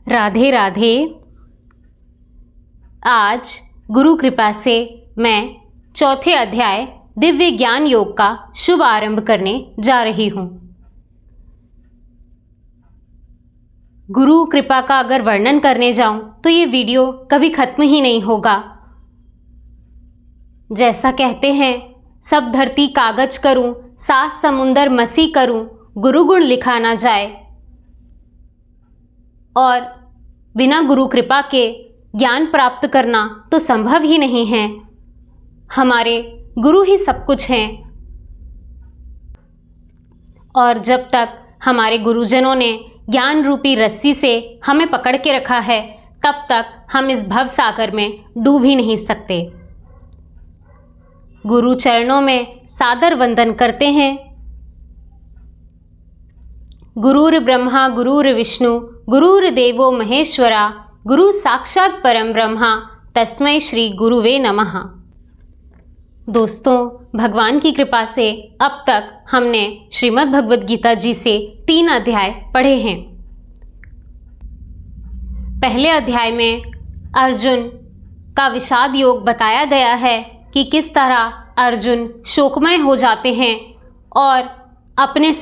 राधे राधे। आज गुरु कृपा से मैं चौथे अध्याय दिव्य ज्ञान योग का शुभ आरंभ करने जा रही हूँ। गुरु कृपा का अगर वर्णन करने जाऊं तो ये वीडियो कभी खत्म ही नहीं होगा। जैसा कहते हैं, सब धरती कागज करूं, सात समुंदर मसी करूं, गुरु गुण लिखा ना जाए। और बिना गुरु कृपा के ज्ञान प्राप्त करना तो संभव ही नहीं है। हमारे गुरु ही सब कुछ हैं। और जब तक हमारे गुरुजनों ने ज्ञान रूपी रस्सी से हमें पकड़ के रखा है, तब तक हम इस भव सागर में डूब ही नहीं सकते। गुरु चरणों में सादर वंदन करते हैं। गुरुर् ब्रह्मा गुरुर्विष्णु गुरुर्देवो महेश्वरा, गुरु साक्षात परम ब्रह्मा, तस्मै श्री गुरुवे नमः। दोस्तों, भगवान की कृपा से अब तक हमने श्रीमद् भगवद गीता जी से 3 अध्याय पढ़े हैं। पहले अध्याय में अर्जुन का विषाद योग बताया गया है कि किस तरह अर्जुन शोकमय हो जाते हैं और अपने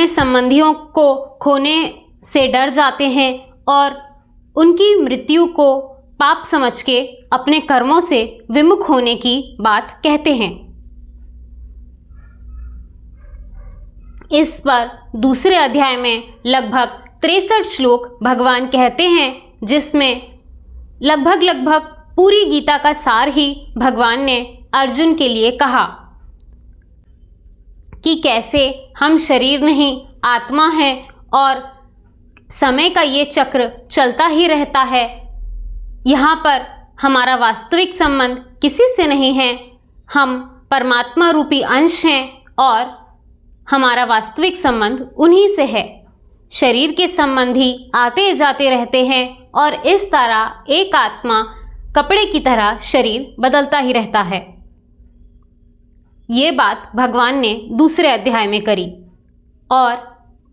संबंधियों को खोने से डर जाते हैं और उनकी मृत्यु को पाप समझ के अपने कर्मों से विमुख होने की बात कहते हैं। इस पर दूसरे अध्याय में लगभग 63 श्लोक भगवान कहते हैं, जिसमें लगभग पूरी गीता का सार ही भगवान ने अर्जुन के लिए कहा कि कैसे हम शरीर नहीं आत्मा हैं और समय का ये चक्र चलता ही रहता है। यहाँ पर हमारा वास्तविक संबंध किसी से नहीं है। हम परमात्मा रूपी अंश हैं और हमारा वास्तविक संबंध उन्हीं से है। शरीर के संबंधी आते जाते रहते हैं और इस तरह एक आत्मा कपड़े की तरह शरीर बदलता ही रहता है। ये बात भगवान ने दूसरे अध्याय में करी और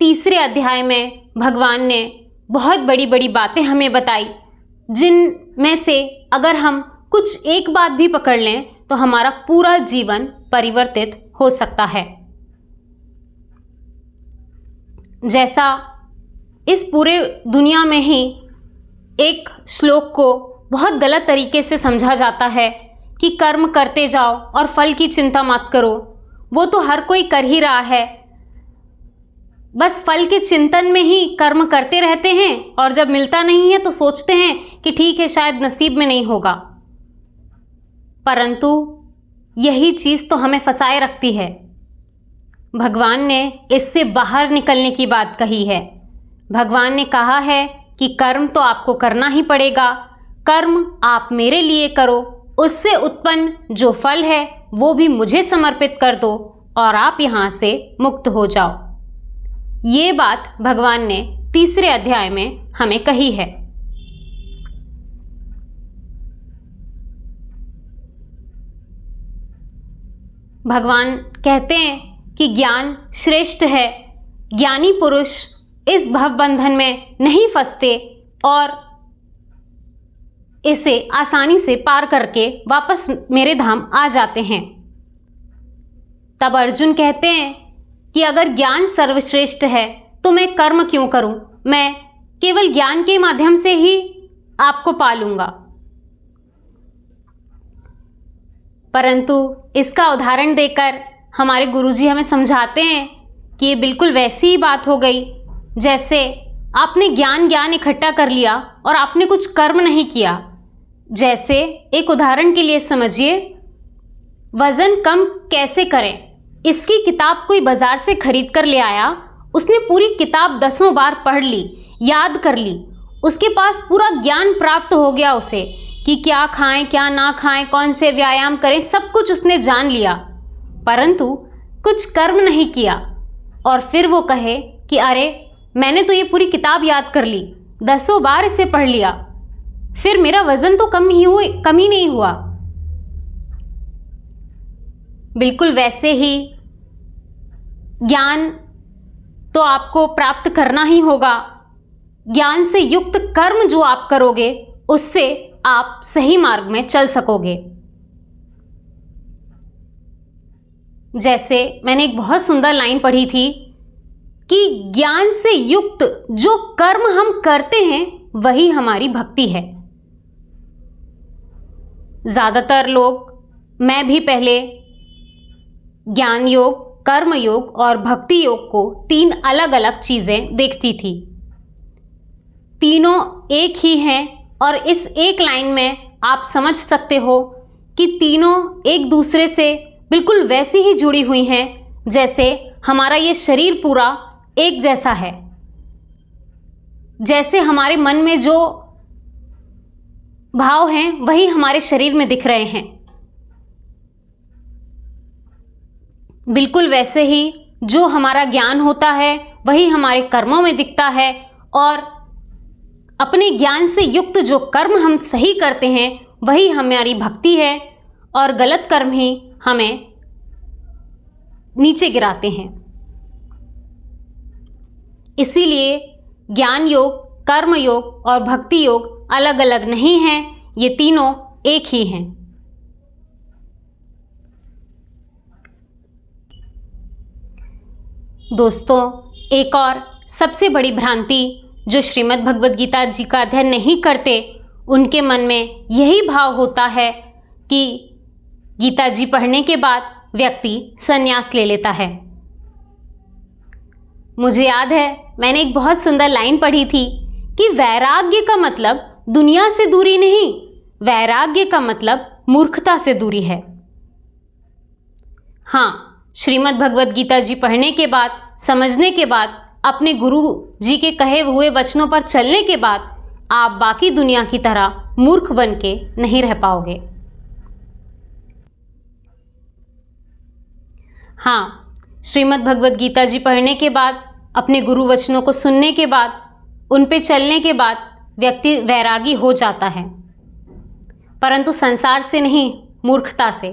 तीसरे अध्याय में भगवान ने बहुत बड़ी बड़ी बातें हमें बताई, जिनमें से अगर हम कुछ एक बात भी पकड़ लें तो हमारा पूरा जीवन परिवर्तित हो सकता है। जैसा इस पूरे दुनिया में ही एक श्लोक को बहुत गलत तरीके से समझा जाता है कि कर्म करते जाओ और फल की चिंता मत करो। वो तो हर कोई कर ही रहा है, बस फल के चिंतन में ही कर्म करते रहते हैं और जब मिलता नहीं है तो सोचते हैं कि ठीक है, शायद नसीब में नहीं होगा। परंतु यही चीज़ तो हमें फंसाए रखती है। भगवान ने इससे बाहर निकलने की बात कही है। भगवान ने कहा है कि कर्म तो आपको करना ही पड़ेगा। कर्म आप मेरे लिए करो, उससे उत्पन्न जो फल है वो भी मुझे समर्पित कर दो और आप यहाँ से मुक्त हो जाओ। ये बात भगवान ने तीसरे अध्याय में हमें कही है। भगवान कहते हैं कि ज्ञान श्रेष्ठ है। ज्ञानी पुरुष इस भव बंधन में नहीं फंसते और इसे आसानी से पार करके वापस मेरे धाम आ जाते हैं। तब अर्जुन कहते हैं कि अगर ज्ञान सर्वश्रेष्ठ है तो मैं कर्म क्यों करूं? मैं केवल ज्ञान के माध्यम से ही आपको पालूंगा। परंतु इसका उदाहरण देकर हमारे गुरुजी हमें समझाते हैं कि ये बिल्कुल वैसी ही बात हो गई जैसे आपने ज्ञान इकट्ठा कर लिया और आपने कुछ कर्म नहीं किया। जैसे एक उदाहरण के लिए समझिए, वज़न कम कैसे करें, इसकी किताब कोई बाज़ार से खरीद कर ले आया। उसने पूरी किताब 10 बार पढ़ ली, याद कर ली। उसके पास पूरा ज्ञान प्राप्त हो गया उसे कि क्या खाएं क्या ना खाएं, कौन से व्यायाम करें, सब कुछ उसने जान लिया। परंतु कुछ कर्म नहीं किया और फिर वो कहे कि अरे मैंने तो ये पूरी किताब याद कर ली, 10 बार इसे पढ़ लिया, फिर मेरा वजन तो कम ही नहीं हुआ। बिल्कुल वैसे ही ज्ञान तो आपको प्राप्त करना ही होगा। ज्ञान से युक्त कर्म जो आप करोगे उससे आप सही मार्ग में चल सकोगे। जैसे मैंने एक बहुत सुंदर लाइन पढ़ी थी कि ज्ञान से युक्त जो कर्म हम करते हैं वही हमारी भक्ति है। ज्यादातर लोग, मैं भी पहले, ज्ञान योग, कर्म योग और भक्ति योग को 3 अलग अलग चीजें देखती थी। तीनों एक ही हैं और इस एक लाइन में आप समझ सकते हो कि तीनों एक दूसरे से बिल्कुल वैसी ही जुड़ी हुई हैं जैसे हमारा ये शरीर पूरा एक जैसा है। जैसे हमारे मन में जो भाव हैं वही हमारे शरीर में दिख रहे हैं, बिल्कुल वैसे ही जो हमारा ज्ञान होता है वही हमारे कर्मों में दिखता है। और अपने ज्ञान से युक्त जो कर्म हम सही करते हैं वही हमारी भक्ति है और गलत कर्म ही हमें नीचे गिराते हैं। इसीलिए ज्ञान योग, कर्म योग और भक्ति योग अलग अलग नहीं हैं, ये तीनों एक ही हैं। दोस्तों, एक और सबसे बड़ी भ्रांति जो श्रीमद् भगवद गीता जी का अध्ययन नहीं करते उनके मन में यही भाव होता है कि गीता जी पढ़ने के बाद व्यक्ति संन्यास ले लेता है। मुझे याद है मैंने एक बहुत सुंदर लाइन पढ़ी थी कि वैराग्य का मतलब दुनिया से दूरी नहीं, वैराग्य का मतलब मूर्खता से दूरी है। हाँ, श्रीमद् भगवद गीता जी पढ़ने के बाद, समझने के बाद, अपने गुरु जी के कहे हुए वचनों पर चलने के बाद आप बाकी दुनिया की तरह मूर्ख बन के नहीं रह पाओगे। हाँ, श्रीमद् भगवद गीता जी पढ़ने के बाद, अपने गुरु वचनों को सुनने के बाद, उन पे चलने के बाद व्यक्ति वैरागी हो जाता है, परंतु संसार से नहीं, मूर्खता से।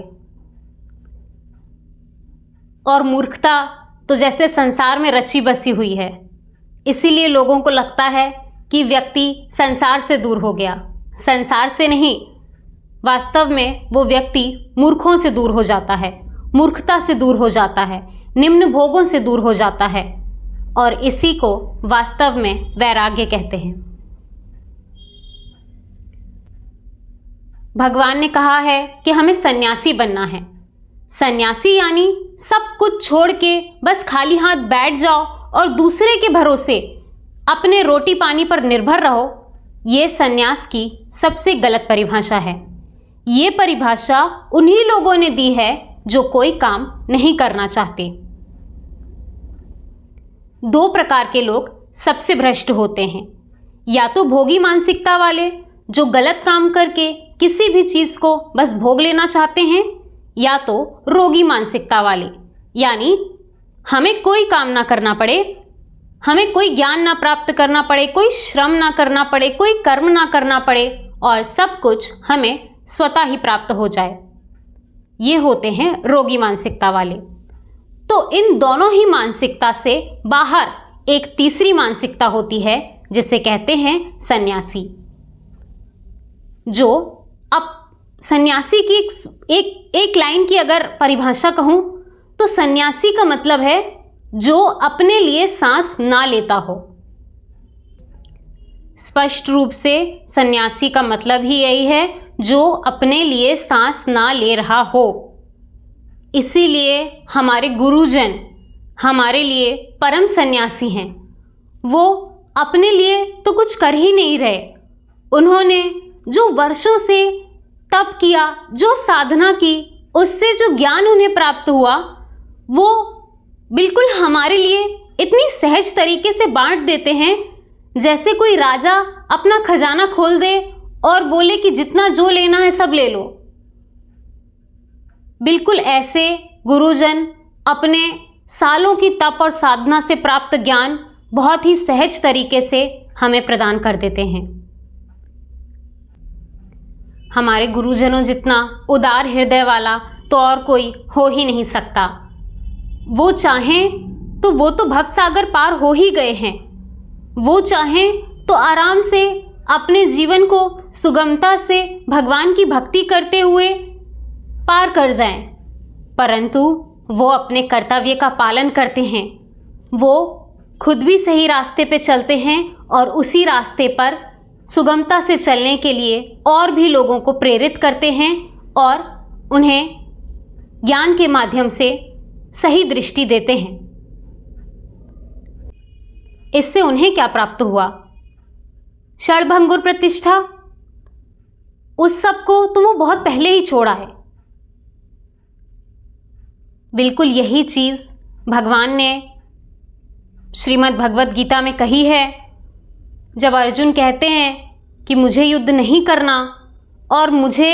और मूर्खता तो जैसे संसार में रची बसी हुई है, इसीलिए लोगों को लगता है कि व्यक्ति संसार से दूर हो गया। संसार से नहीं, वास्तव में वो व्यक्ति मूर्खों से दूर हो जाता है, मूर्खता से दूर हो जाता है, निम्न भोगों से दूर हो जाता है, और इसी को वास्तव में वैराग्य कहते हैं। भगवान ने कहा है कि हमें सन्यासी बनना है। सन्यासी यानी सब कुछ छोड़ के बस खाली हाथ बैठ जाओ और दूसरे के भरोसे अपने रोटी पानी पर निर्भर रहो। ये सन्यास की सबसे गलत परिभाषा है। ये परिभाषा उन्हीं लोगों ने दी है जो कोई काम नहीं करना चाहते। 2 प्रकार के लोग सबसे भ्रष्ट होते हैं, या तो भोगी मानसिकता वाले जो गलत काम करके किसी भी चीज को बस भोग लेना चाहते हैं, या तो रोगी मानसिकता वाले, यानी हमें कोई काम ना करना पड़े, हमें कोई ज्ञान ना प्राप्त करना पड़े, कोई श्रम ना करना पड़े, कोई कर्म ना करना पड़े और सब कुछ हमें स्वतः ही प्राप्त हो जाए। ये होते हैं रोगी मानसिकता वाले। तो इन दोनों ही मानसिकता से बाहर एक तीसरी मानसिकता होती है जिसे कहते हैं सन्यासी। जो अब सन्यासी की एक लाइन की अगर परिभाषा कहूं तो सन्यासी का मतलब है जो अपने लिए सांस ना लेता हो। स्पष्ट रूप से सन्यासी का मतलब ही यही है, जो अपने लिए सांस ना ले रहा हो। इसीलिए हमारे गुरुजन हमारे लिए परम सन्यासी हैं। वो अपने लिए तो कुछ कर ही नहीं रहे। उन्होंने जो वर्षों से तप किया, जो साधना की, उससे जो ज्ञान उन्हें प्राप्त हुआ, वो बिल्कुल हमारे लिए इतनी सहज तरीके से बांट देते हैं जैसे कोई राजा अपना खजाना खोल दे और बोले कि जितना जो लेना है सब ले लो। बिल्कुल ऐसे गुरुजन अपने सालों की तप और साधना से प्राप्त ज्ञान बहुत ही सहज तरीके से हमें प्रदान कर देते हैं। हमारे गुरुजनों जितना उदार हृदय वाला तो और कोई हो ही नहीं सकता। वो चाहें तो वो तो भवसागर पार हो ही गए हैं। वो चाहें तो आराम से अपने जीवन को सुगमता से भगवान की भक्ति करते हुए पार कर जाएं, परंतु वो अपने कर्तव्य का पालन करते हैं। वो खुद भी सही रास्ते पे चलते हैं और उसी रास्ते पर सुगमता से चलने के लिए और भी लोगों को प्रेरित करते हैं और उन्हें ज्ञान के माध्यम से सही दृष्टि देते हैं। इससे उन्हें क्या प्राप्त हुआ? क्षणभंगुर प्रतिष्ठा, उस सब को तो वो बहुत पहले ही छोड़ा है। बिल्कुल यही चीज भगवान ने श्रीमद् भगवत गीता में कही है। जब अर्जुन कहते हैं कि मुझे युद्ध नहीं करना और मुझे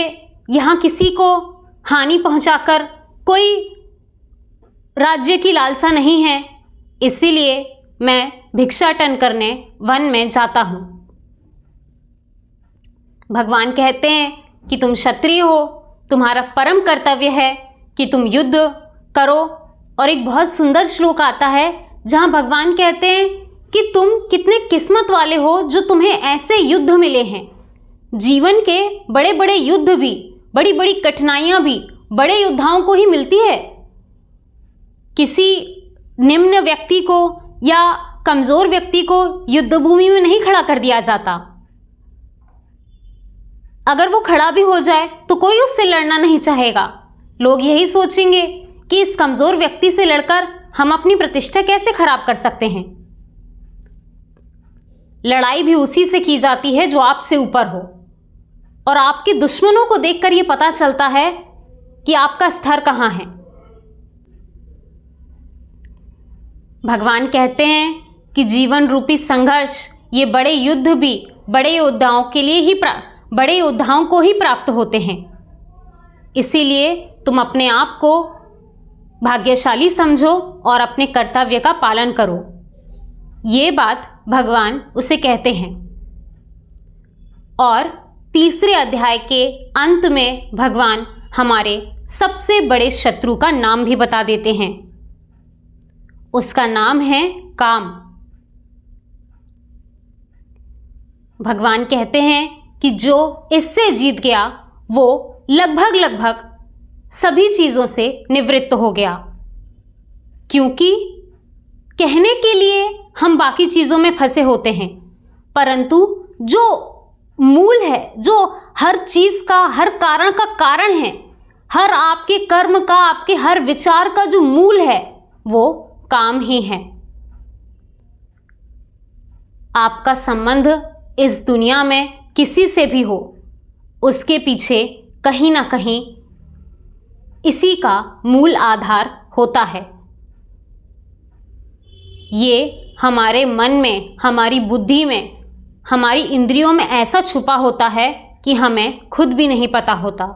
यहाँ किसी को हानि पहुँचाकर कोई राज्य की लालसा नहीं है, इसीलिए मैं भिक्षाटन करने वन में जाता हूँ। भगवान कहते हैं कि तुम क्षत्रिय हो, तुम्हारा परम कर्तव्य है कि तुम युद्ध करो। और एक बहुत सुंदर श्लोक आता है जहाँ भगवान कहते हैं कि तुम कितने किस्मत वाले हो जो तुम्हें ऐसे युद्ध मिले हैं। जीवन के बड़े बड़े युद्ध भी, बड़ी बड़ी कठिनाइयाँ भी बड़े योद्धाओं को ही मिलती है। किसी निम्न व्यक्ति को या कमज़ोर व्यक्ति को युद्ध भूमि में नहीं खड़ा कर दिया जाता। अगर वो खड़ा भी हो जाए तो कोई उससे लड़ना नहीं चाहेगा। लोग यही सोचेंगे कि इस कमज़ोर व्यक्ति से लड़कर हम अपनी प्रतिष्ठा कैसे खराब कर सकते हैं। लड़ाई भी उसी से की जाती है जो आपसे ऊपर हो, और आपके दुश्मनों को देखकर यह पता चलता है कि आपका स्तर कहाँ है। भगवान कहते हैं कि जीवन रूपी संघर्ष, ये बड़े युद्ध भी बड़े योद्धाओं के लिए ही बड़े योद्धाओं को ही प्राप्त होते हैं। इसीलिए तुम अपने आप को भाग्यशाली समझो और अपने कर्तव्य का पालन करो। ये बात भगवान उसे कहते हैं। और तीसरे अध्याय के अंत में भगवान हमारे सबसे बड़े शत्रु का नाम भी बता देते हैं। उसका नाम है काम। भगवान कहते हैं कि जो इससे जीत गया वो लगभग सभी चीज़ों से निवृत्त हो गया। क्योंकि कहने के लिए हम बाकी चीज़ों में फंसे होते हैं, परंतु जो मूल है, जो हर चीज़ का, हर कारण का कारण है, हर आपके कर्म का, आपके हर विचार का जो मूल है वो काम ही है। आपका संबंध इस दुनिया में किसी से भी हो, उसके पीछे कहीं ना कहीं इसी का मूल आधार होता है। ये हमारे मन में, हमारी बुद्धि में, हमारी इंद्रियों में ऐसा छुपा होता है कि हमें खुद भी नहीं पता होता।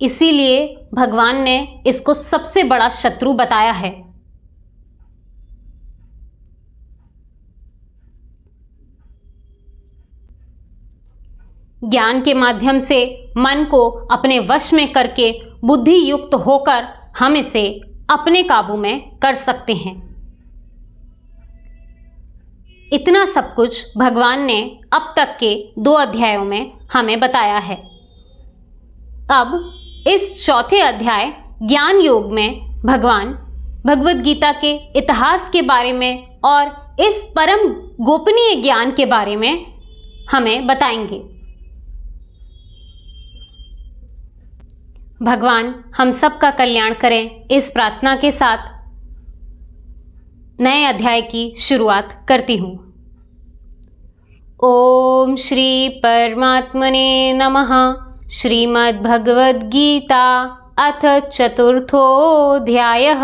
इसीलिए भगवान ने इसको सबसे बड़ा शत्रु बताया है। ज्ञान के माध्यम से मन को अपने वश में करके बुद्धि युक्त होकर हम इसे अपने काबू में कर सकते हैं। इतना सब कुछ भगवान ने अब तक के 2 अध्यायों में हमें बताया है। अब इस चौथे अध्याय ज्ञान योग में भगवान भगवद गीता के इतिहास के बारे में और इस परम गोपनीय ज्ञान के बारे में हमें बताएंगे। भगवान हम सब का कल्याण करें, इस प्रार्थना के साथ नए अध्याय की शुरुआत करती हूँ। ओम श्री परमात्मने नमः। श्रीमद् भगवद गीता अथ चतुर्थोऽध्यायः।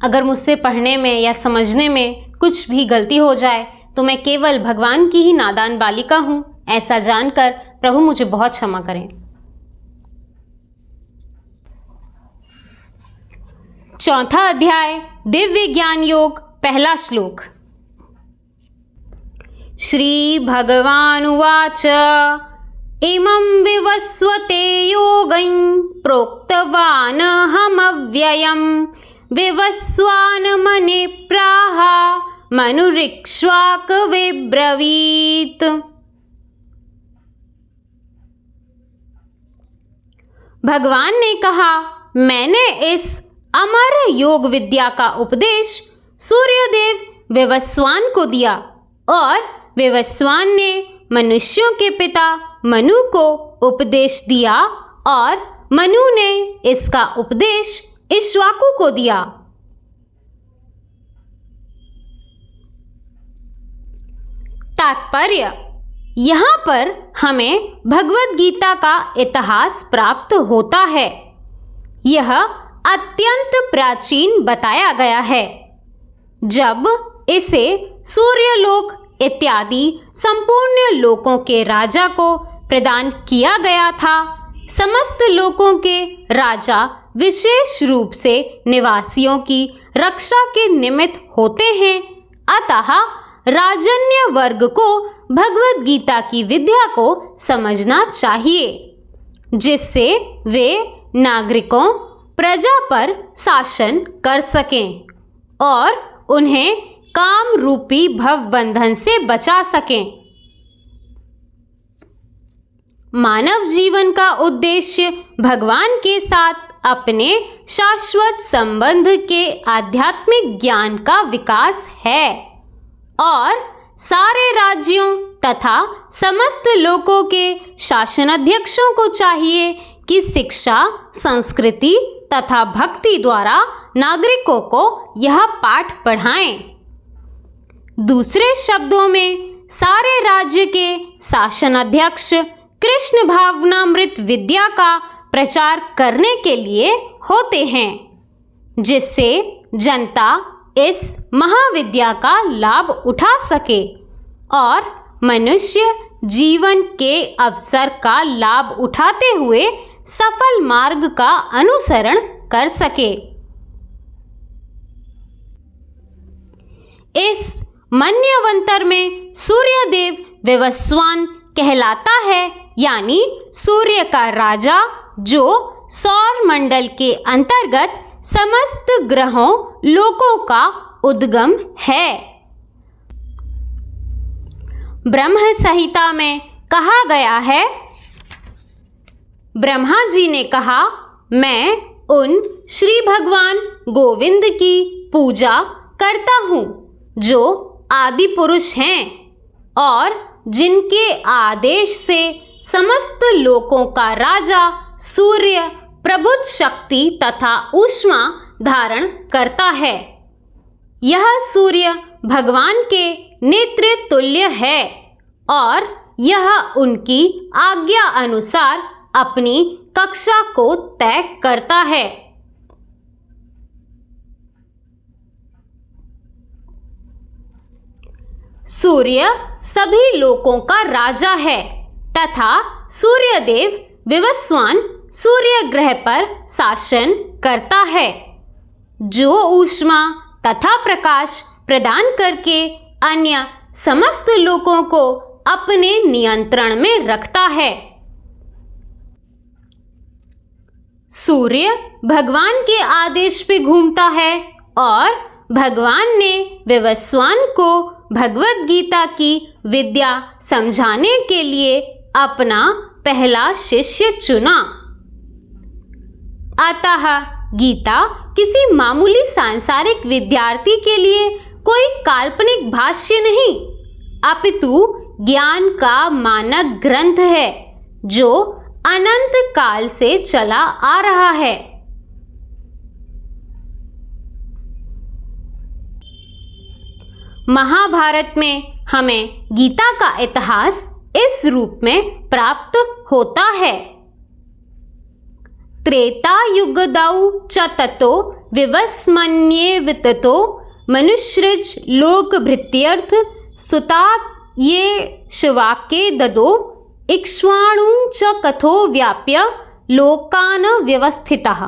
अगर मुझसे पढ़ने में या समझने में कुछ भी गलती हो जाए तो मैं केवल भगवान की ही नादान बालिका हूँ, ऐसा जानकर प्रभु मुझे बहुत क्षमा करें। चौथा अध्याय दिव्य ज्ञान योग, पहला श्लोक। श्री भगवानुवाच इमं विवस्वते योगं प्रोक्तवान् हमव्ययं विवस्वान् मने प्राह मनुरिक्ष्वाक विब्रवीत्। भगवान ने कहा, मैंने इस अमर योग विद्या का उपदेश सूर्यदेव विवस्वान को दिया और विवस्वान ने मनुष्यों के पिता मनु को उपदेश दिया और मनु ने इसका उपदेश इक्ष्वाकु को दिया। तात्पर्य, यहाँ पर हमें भगवद गीता का इतिहास प्राप्त होता है। यह अत्यंत प्राचीन बताया गया है। जब इसे सूर्यलोक इत्यादि संपूर्ण लोकों के राजा को प्रदान किया गया था, समस्त लोकों के राजा विशेष रूप से निवासियों की रक्षा के निमित्त होते हैं। अतः राजन्य वर्ग को भगवद गीता की विद्या को समझना चाहिए, जिससे वे नागरिकों प्रजा पर शासन कर सकें और उन्हें काम रूपी भव बंधन से बचा सकें। मानव जीवन का उद्देश्य भगवान के साथ अपने शाश्वत संबंध के आध्यात्मिक ज्ञान का विकास है और सारे राज्यों तथा समस्त लोकों के शासनाध्यक्षों को चाहिए कि शिक्षा, संस्कृति तथा भक्ति द्वारा नागरिकों को यह पाठ पढ़ाएं। दूसरे शब्दों में, सारे राज्य के शासनाध्यक्ष कृष्ण भावनामृत विद्या का प्रचार करने के लिए होते हैं, जिससे जनता इस महाविद्या का लाभ उठा सके और मनुष्य जीवन के अवसर का लाभ उठाते हुए सफल मार्ग का अनुसरण कर सके। इस मन्वंतर में सूर्यदेव विवस्वान कहलाता है, यानी सूर्य का राजा, जो सौर मंडल के अंतर्गत समस्त ग्रहों लोकों का उद्गम है। ब्रह्म संहिता में कहा गया है, ब्रह्मा जी ने कहा, मैं उन श्री भगवान गोविंद की पूजा करता हूँ जो आदि पुरुष हैं और जिनके आदेश से समस्त लोकों का राजा सूर्य प्रबुद्ध शक्ति तथा ऊष्मा धारण करता है। यह सूर्य भगवान के नेत्र तुल्य है और यह उनकी आज्ञा अनुसार अपनी कक्षा को तय करता है। सूर्य सभी लोकों का राजा है तथा सूर्यदेव विवस्वान सूर्य ग्रह पर शासन करता है, जो ऊष्मा तथा प्रकाश प्रदान करके अन्य समस्त लोकों को अपने नियंत्रण में रखता है। सूर्य भगवान के आदेश पे घूमता है और भगवान ने विवस्वान को भगवद गीता की विद्या समझाने के लिए अपना पहला शिष्य चुना। अतः गीता किसी मामूली सांसारिक विद्यार्थी के लिए कोई काल्पनिक भाष्य नहीं, अपितु ज्ञान का मानक ग्रंथ है जो अनंत काल से चला आ रहा है। महाभारत में हमें गीता का इतिहास इस रूप में प्राप्त होता है। त्रेता युगदौ च ततो विवस्मन्ये विततो मनुष्यज लोक भृत्यर्थ सुता ये शिवाके ददो इक्ष्वाणु च कथो व्याप्य लोकान व्यवस्थितः।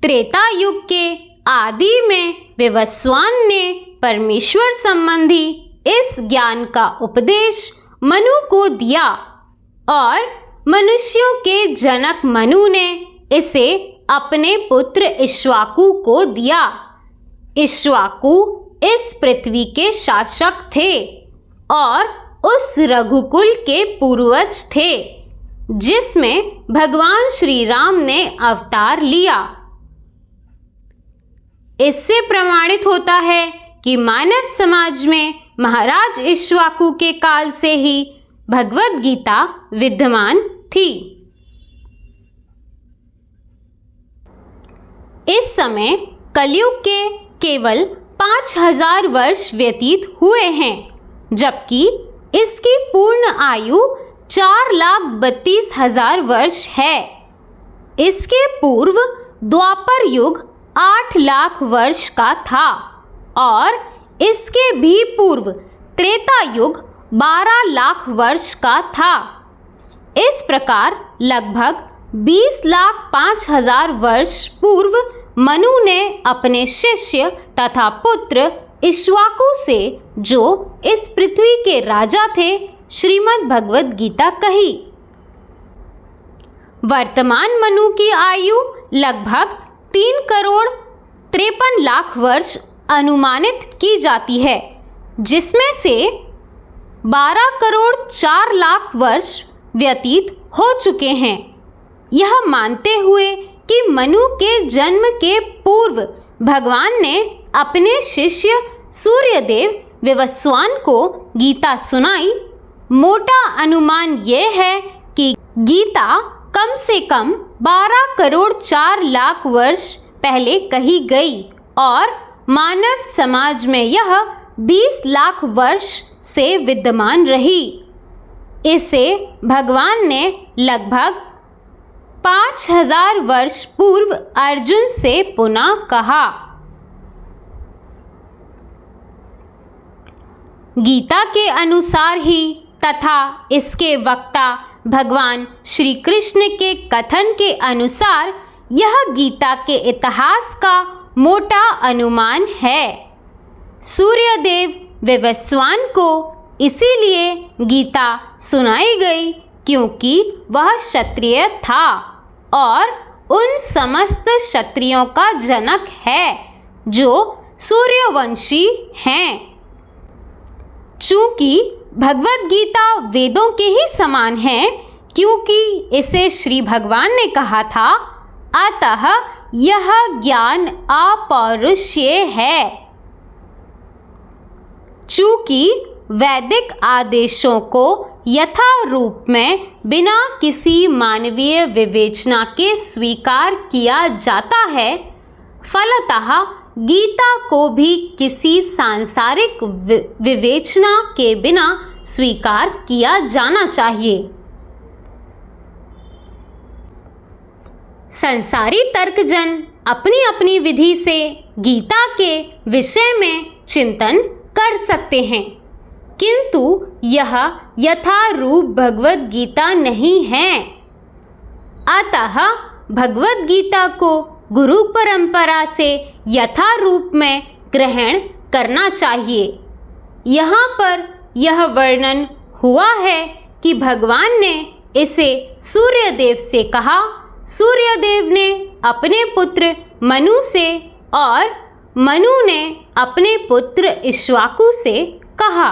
त्रेता युग के आदि में विवस्वान ने परमेश्वर संबंधी इस ज्ञान का उपदेश मनु को दिया और मनुष्यों के जनक मनु ने इसे अपने पुत्र इक्ष्वाकु को दिया। इक्ष्वाकु इस पृथ्वी के शासक थे और उस रघुकुल के पूर्वज थे जिसमें भगवान श्री राम ने अवतार लिया। इससे प्रमाणित होता है कि मानव समाज में महाराज इक्ष्वाकु के काल से ही भगवद गीता विद्यमान थी। इस समय कलयुग के केवल 5000 वर्ष व्यतीत हुए हैं, जबकि इसकी पूर्ण आयु 4,32,000 वर्ष है। इसके पूर्व द्वापर युग 8 लाख वर्ष का था और इसके भी पूर्व त्रेता युग 12 लाख वर्ष का था। इस प्रकार लगभग 20,05,000 वर्ष पूर्व मनु ने अपने शिष्य तथा पुत्र इक्ष्वाकु से, जो इस पृथ्वी के राजा थे, श्रीमद् भगवद गीता कही। वर्तमान मनु की आयु लगभग 3 करोड़ 53 लाख वर्ष अनुमानित की जाती है, जिसमें से 12 करोड़ 4 लाख वर्ष व्यतीत हो चुके हैं। यह मानते हुए कि मनु के जन्म के पूर्व भगवान ने अपने शिष्य सूर्यदेव विवस्वान को गीता सुनाई, मोटा अनुमान यह है कि गीता कम से कम 12 करोड़ 4 लाख वर्ष पहले कही गई और मानव समाज में यह 20 लाख वर्ष से विद्यमान रही। इसे भगवान ने लगभग 5000 वर्ष पूर्व अर्जुन से पुनः कहा। गीता के अनुसार ही तथा इसके वक्ता भगवान श्री कृष्ण के कथन के अनुसार यह गीता के इतिहास का मोटा अनुमान है। सूर्यदेव विवस्वान को इसीलिए गीता सुनाई गई क्योंकि वह क्षत्रिय था और उन समस्त क्षत्रियों का जनक है जो सूर्यवंशी हैं। चूंकि भगवद गीता वेदों के ही समान है, क्योंकि इसे श्री भगवान ने कहा था, अतः यह ज्ञान अपौरुषेय है। चूंकि वैदिक आदेशों को यथा रूप में बिना किसी मानवीय विवेचना के स्वीकार किया जाता है, फलतः गीता को भी किसी सांसारिक विवेचना के बिना स्वीकार किया जाना चाहिए। संसारी तर्कजन अपनी अपनी विधि से गीता के विषय में चिंतन कर सकते हैं, किंतु यह यथारूप भगवद गीता नहीं है। अतः भगवद गीता को गुरु परंपरा से यथारूप में ग्रहण करना चाहिए। यहाँ पर यह वर्णन हुआ है कि भगवान ने इसे सूर्यदेव से कहा, सूर्यदेव ने अपने पुत्र मनु से और मनु ने अपने पुत्र इक्ष्वाकु से कहा।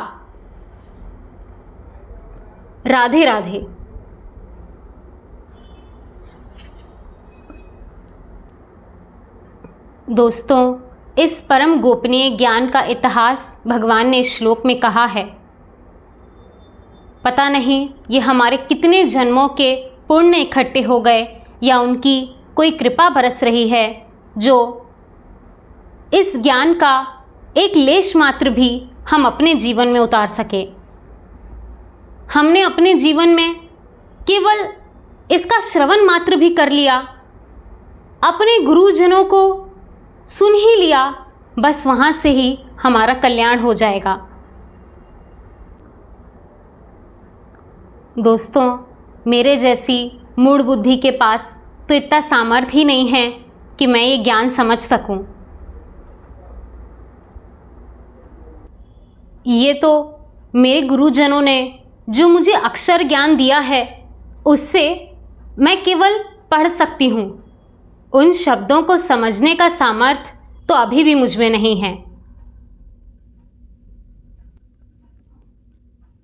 राधे राधे। दोस्तों, इस परम गोपनीय ज्ञान का इतिहास भगवान ने इस श्लोक में कहा है। पता नहीं ये हमारे कितने जन्मों के पुण्य इकट्ठे हो गए या उनकी कोई कृपा बरस रही है जो इस ज्ञान का एक लेश मात्र भी हम अपने जीवन में उतार सके। हमने अपने जीवन में केवल इसका श्रवण मात्र भी कर लिया, अपने गुरुजनों को सुन ही लिया, बस वहाँ से ही हमारा कल्याण हो जाएगा। दोस्तों, मेरे जैसी मूढ़ बुद्धि के पास तो इतना सामर्थ्य ही नहीं है कि मैं ये ज्ञान समझ सकूं। ये तो मेरे गुरुजनों ने जो मुझे अक्षर ज्ञान दिया है उससे मैं केवल पढ़ सकती हूँ। उन शब्दों को समझने का सामर्थ्य तो अभी भी मुझ में नहीं है।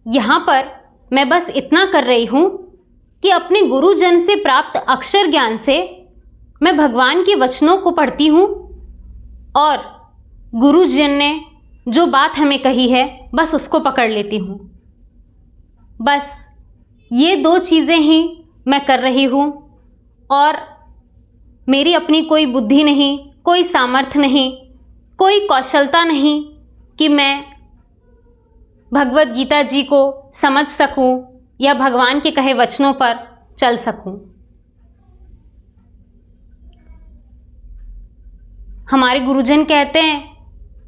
यहाँ पर मैं बस इतना कर रही हूँ कि अपने गुरुजन से प्राप्त अक्षर ज्ञान से मैं भगवान के वचनों को पढ़ती हूँ और गुरुजन ने जो बात हमें कही है बस उसको पकड़ लेती हूँ। बस ये दो चीज़ें ही मैं कर रही हूँ और मेरी अपनी कोई बुद्धि नहीं, कोई सामर्थ्य नहीं, कोई कौशलता नहीं कि मैं भगवत गीता जी को समझ सकूं या भगवान के कहे वचनों पर चल सकूं। हमारे गुरुजन कहते हैं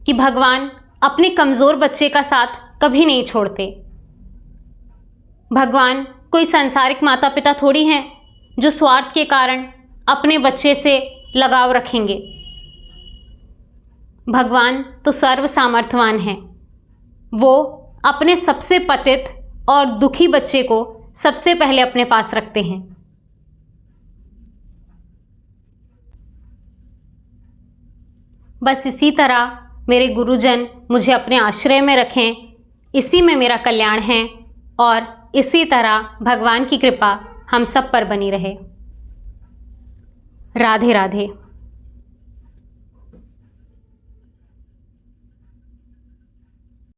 कि भगवान अपने कमज़ोर बच्चे का साथ कभी नहीं छोड़ते। भगवान कोई सांसारिक माता पिता थोड़ी हैं जो स्वार्थ के कारण अपने बच्चे से लगाव रखेंगे। भगवान तो सर्व सामर्थ्यवान हैं। वो अपने सबसे पतित और दुखी बच्चे को सबसे पहले अपने पास रखते हैं। बस इसी तरह मेरे गुरुजन मुझे अपने आश्रय में रखें, इसी में मेरा कल्याण है और इसी तरह भगवान की कृपा हम सब पर बनी रहे। राधे राधे।